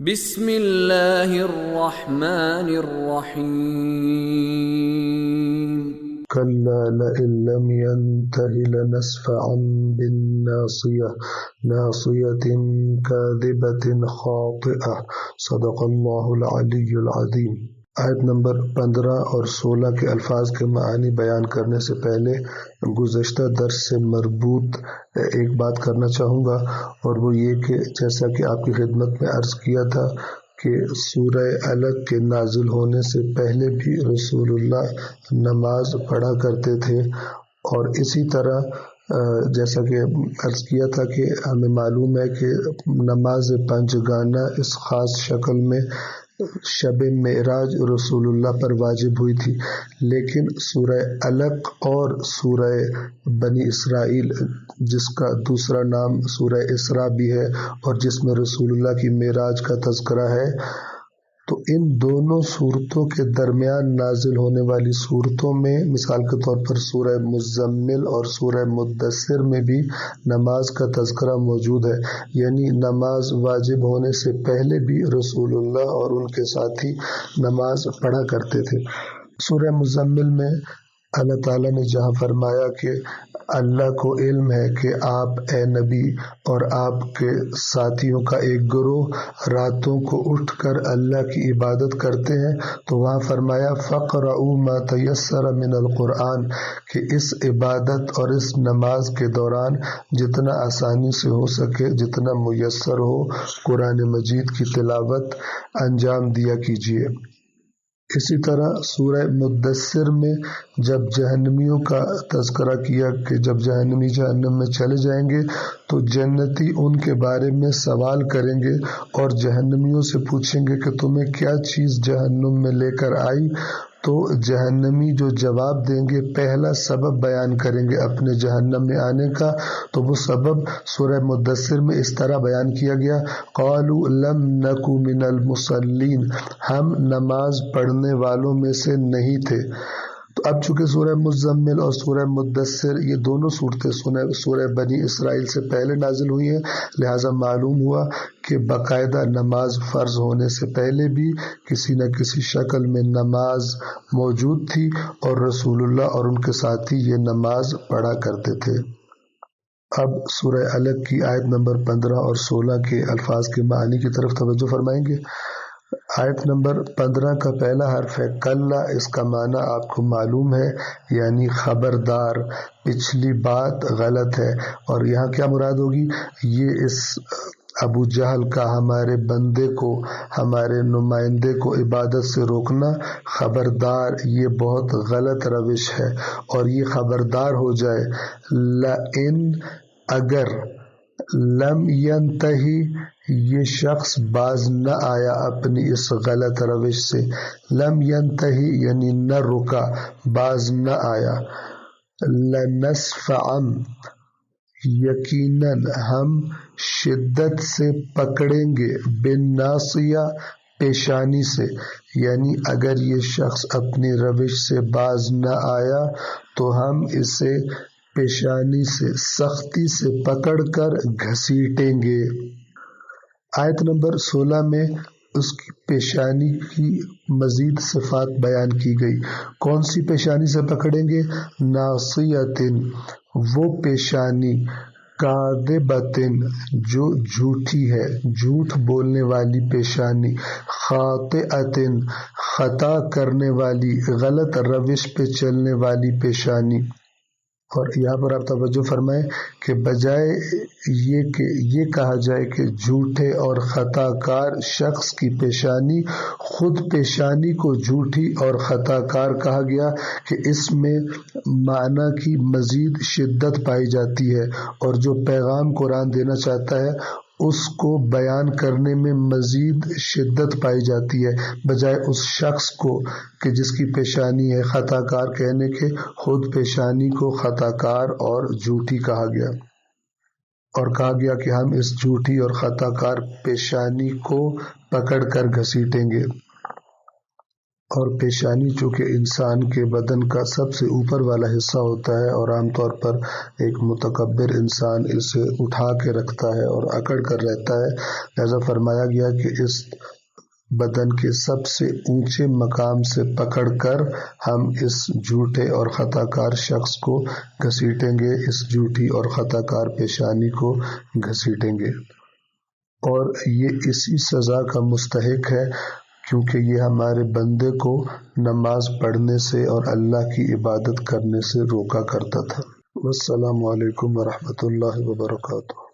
بسم اللہ الرحمن الرحیم كلا لئن لم ينته لنسفعا بالناصية ناصية كاذبة خاطئة صدق اللہ العلی العظیم۔ آیت نمبر 15 اور 16 کے الفاظ کے معانی بیان کرنے سے پہلے گزشتہ درس سے مربوط ایک بات کرنا چاہوں گا، اور وہ یہ کہ جیسا کہ آپ کی خدمت میں عرض کیا تھا کہ سورہ علق کے نازل ہونے سے پہلے بھی رسول اللہ نماز پڑھا کرتے تھے، اور اسی طرح جیسا کہ عرض کیا تھا کہ ہمیں معلوم ہے کہ نماز پنجگانہ اس خاص شکل میں شب معراج رسول اللہ پر واجب ہوئی تھی، لیکن سورہ علق اور سورہ بنی اسرائیل جس کا دوسرا نام سورہ اسراء بھی ہے اور جس میں رسول اللہ کی معراج کا تذکرہ ہے، تو ان دونوں صورتوں کے درمیان نازل ہونے والی صورتوں میں مثال کے طور پر سورہ مزمل اور سورہ مدثر میں بھی نماز کا تذکرہ موجود ہے، یعنی نماز واجب ہونے سے پہلے بھی رسول اللہ اور ان کے ساتھی نماز پڑھا کرتے تھے۔ سورہ مزمل میں اللہ تعالیٰ نے جہاں فرمایا کہ اللہ کو علم ہے کہ آپ اے نبی اور آپ کے ساتھیوں کا ایک گروہ راتوں کو اٹھ کر اللہ کی عبادت کرتے ہیں، تو وہاں فرمایا فَقْرَؤُوا مَا تَيَسَّرَ مِنَ الْقُرْآنِ کہ اس عبادت اور اس نماز کے دوران جتنا آسانی سے ہو سکے، جتنا میسر ہو، قرآن مجید کی تلاوت انجام دیا کیجیے۔ اسی طرح سورہ مدثر میں جب جہنمیوں کا تذکرہ کیا کہ جب جہنمی جہنم میں چلے جائیں گے تو جنتی ان کے بارے میں سوال کریں گے اور جہنمیوں سے پوچھیں گے کہ تمہیں کیا چیز جہنم میں لے کر آئی، تو جہنمی جو جواب دیں گے پہلا سبب بیان کریں گے اپنے جہنم میں آنے کا، تو وہ سبب سورہ مدثر میں اس طرح بیان کیا گیا قالوا لم نک من المصلین ہم نماز پڑھنے والوں میں سے نہیں تھے۔ تو اب چونکہ سورہ مزمل اور سورہ مدثر یہ دونوں صورتیں سورہ بنی اسرائیل سے پہلے نازل ہوئی ہیں، لہٰذا معلوم ہوا کہ باقاعدہ نماز فرض ہونے سے پہلے بھی کسی نہ کسی شکل میں نماز موجود تھی اور رسول اللہ اور ان کے ساتھی یہ نماز پڑھا کرتے تھے۔ اب سورہ علق کی آیت نمبر 15 اور 16 کے الفاظ کے معانی کی طرف توجہ فرمائیں گے۔ آیت نمبر 15 کا پہلا حرف ہے کلا، اس کا معنی آپ کو معلوم ہے، یعنی خبردار، پچھلی بات غلط ہے، اور یہاں کیا مراد ہوگی؟ یہ اس ابو جہل کا ہمارے بندے کو، ہمارے نمائندے کو عبادت سے روکنا، خبردار یہ بہت غلط روش ہے، اور یہ خبردار ہو جائے لئن اگر لم ینتہی یہ شخص باز نہ آیا اپنی اس غلط روش سے، لم ینتہی یعنی نہ رکا، باز نہ آیا، لنسفعا یقیناً ہم شدت سے پکڑیں گے، بالناصیہ پیشانی سے، یعنی اگر یہ شخص اپنی روش سے باز نہ آیا تو ہم اسے پیشانی سے سختی سے پکڑ کر گھسیٹیں گے۔ آیت نمبر 16 میں اس کی پیشانی کی مزید صفات بیان کی گئی۔ کون سی پیشانی سے پکڑیں گے؟ ناصیۃ وہ پیشانی، کاذبۃ جو جھوٹی ہے، جھوٹ بولنے والی پیشانی، خاطئۃ خطا کرنے والی، غلط روش پہ چلنے والی پیشانی۔ اور یہاں پر آپ توجہ فرمائیں کہ بجائے یہ کہ یہ کہا جائے کہ جھوٹے اور خطا کار شخص کی پیشانی، خود پیشانی کو جھوٹی اور خطا کار کہا گیا کہ اس میں معنی کی مزید شدت پائی جاتی ہے، اور جو پیغام قرآن دینا چاہتا ہے اس کو بیان کرنے میں مزید شدت پائی جاتی ہے، بجائے اس شخص کو کہ جس کی پیشانی ہے خطا کار کہنے کے، خود پیشانی کو خطا کار اور جھوٹی کہا گیا، اور کہا گیا کہ ہم اس جھوٹی اور خطا کار پیشانی کو پکڑ کر گھسیٹیں گے۔ اور پیشانی چونکہ انسان کے بدن کا سب سے اوپر والا حصہ ہوتا ہے اور عام طور پر ایک متکبر انسان اسے اٹھا کے رکھتا ہے اور اکڑ کر رہتا ہے، لہذا فرمایا گیا کہ اس بدن کے سب سے اونچے مقام سے پکڑ کر ہم اس جھوٹے اور خطا کار شخص کو گھسیٹیں گے، اس جھوٹی اور خطا کار پیشانی کو گھسیٹیں گے، اور یہ اسی سزا کا مستحق ہے کیونکہ یہ ہمارے بندے کو نماز پڑھنے سے اور اللہ کی عبادت کرنے سے روکا کرتا تھا۔ والسلام علیکم ورحمۃ اللہ وبرکاتہ۔